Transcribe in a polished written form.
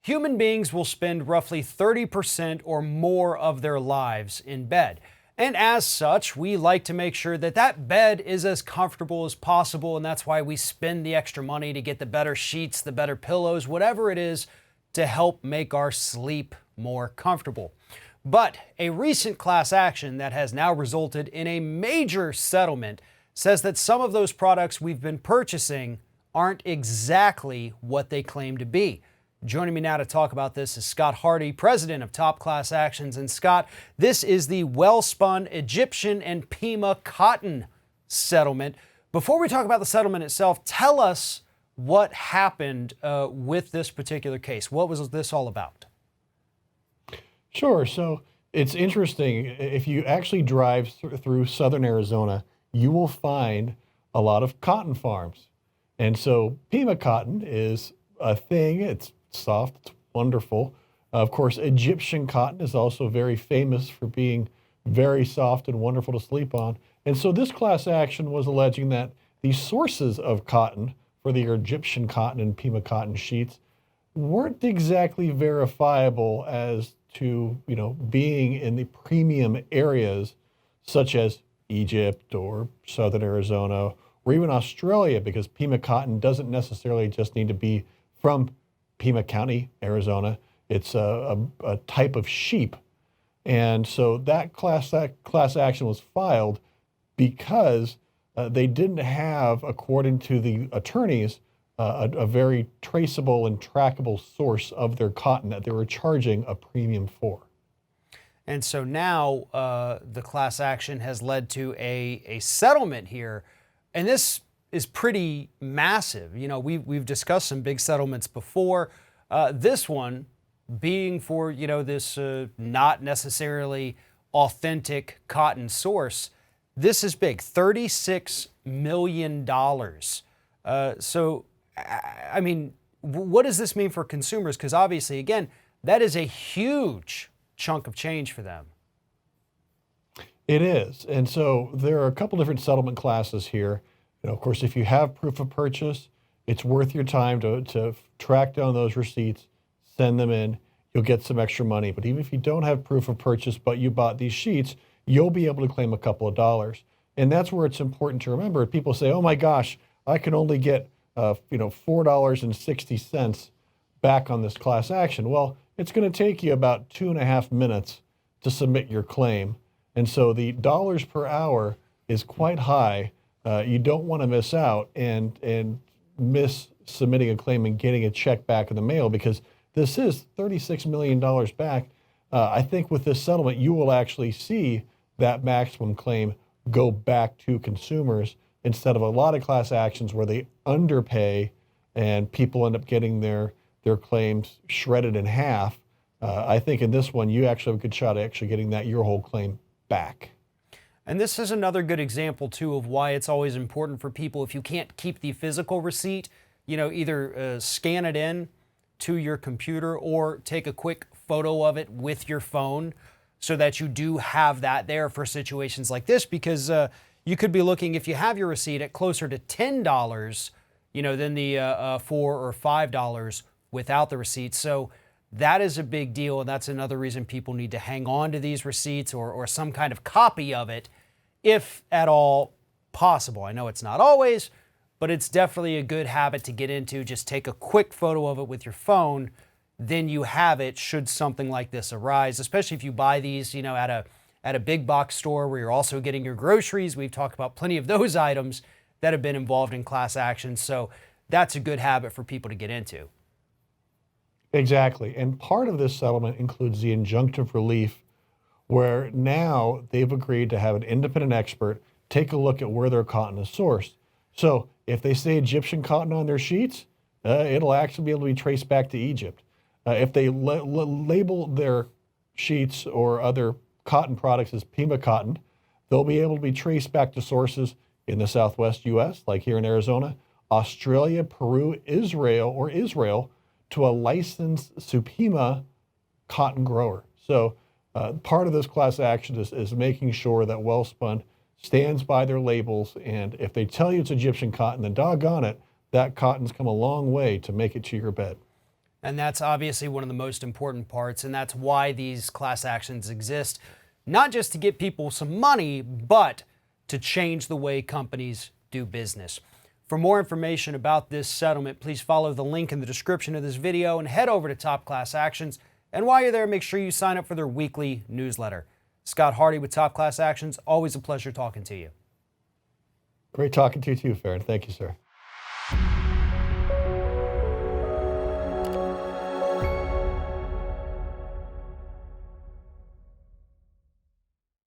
Human beings will spend roughly 30% or more of their lives in bed. And as such, we like to make sure that that bed is as comfortable as possible. And that's why we spend the extra money to get the better sheets, the better pillows, whatever it is to help make our sleep more comfortable. But a recent class action that has now resulted in a major settlement says that some of those products we've been purchasing aren't exactly what they claim to be. Joining me now to talk about this is Scott Hardy, president of Top Class Actions. And Scott, this is the Wellspun Egyptian and Pima cotton settlement. Before we talk about the settlement itself, tell us what happened with this particular case. What was this all about? Sure. So it's interesting. If you actually drive through southern Arizona, you will find a lot of cotton farms. And so Pima cotton is a thing. It's soft, it's wonderful. Of course, Egyptian cotton is also very famous for being very soft and wonderful to sleep on. And so this class action was alleging that the sources of cotton for the Egyptian cotton and Pima cotton sheets weren't exactly verifiable as to, being in the premium areas such as Egypt or southern Arizona or even Australia, because Pima cotton doesn't necessarily just need to be from Pima County, Arizona. It's a type of sheep. And so that class action was filed because they didn't have, according to the attorneys, a very traceable and trackable source of their cotton that they were charging a premium for. And so now the class action has led to a settlement here. And this is pretty massive. We've discussed some big settlements before. This one being for, this not necessarily authentic cotton source. This is big, $36 million. So, I mean, what does this mean for consumers? Because obviously, again, that is a huge chunk of change for them. It is. And so there are a couple different settlement classes here. Of course, if you have proof of purchase, it's worth your time to track down those receipts, send them in. You'll get some extra money. But even if you don't have proof of purchase, but you bought these sheets, you'll be able to claim a couple of dollars. And that's where it's important to remember. People say, oh my gosh, I can only get $4.60 back on this class action. Well, it's going to take you about 2.5 minutes to submit your claim. And so the dollars per hour is quite high. You don't want to miss out and miss submitting a claim and getting a check back in the mail, because this is $36 million back. I think with this settlement, you will actually see that maximum claim go back to consumers instead of a lot of class actions where they underpay and people end up getting their claims shredded in half. I think in this one, you actually have a good shot at actually getting your whole claim back. And this is another good example, too, of why it's always important for people, if you can't keep the physical receipt, either scan it in to your computer or take a quick photo of it with your phone so that you do have that there for situations like this, because you could be looking, if you have your receipt, at closer to $10, than the $4 or $5 without the receipt. So that is a big deal, and that's another reason people need to hang on to these receipts or some kind of copy of it, if at all possible. I know it's not always, but it's definitely a good habit to get into. Just take a quick photo of it with your phone, then you have it should something like this arise, especially if you buy these, at a big box store where you're also getting your groceries. We've talked about plenty of those items that have been involved in class actions. So that's a good habit for people to get into. Exactly. And part of this settlement includes the injunctive relief, where now they've agreed to have an independent expert take a look at where their cotton is sourced. So if they say Egyptian cotton on their sheets, it'll actually be able to be traced back to Egypt. If they label their sheets or other cotton products as Pima cotton, they'll be able to be traced back to sources in the Southwest U.S., like here in Arizona, Australia, Peru, Israel, to a licensed Supima cotton grower. So part of this class action is making sure that Wellspun stands by their labels, and if they tell you it's Egyptian cotton, then doggone it, that cotton's come a long way to make it to your bed. And that's obviously one of the most important parts, and that's why these class actions exist, not just to get people some money, but to change the way companies do business. For more information about this settlement, please follow the link in the description of this video and head over to Top Class Actions. And while you're there, make sure you sign up for their weekly newsletter. Scott Hardy with Top Class Actions, always a pleasure talking to you. Great talking to you too, Farron. Thank you, sir.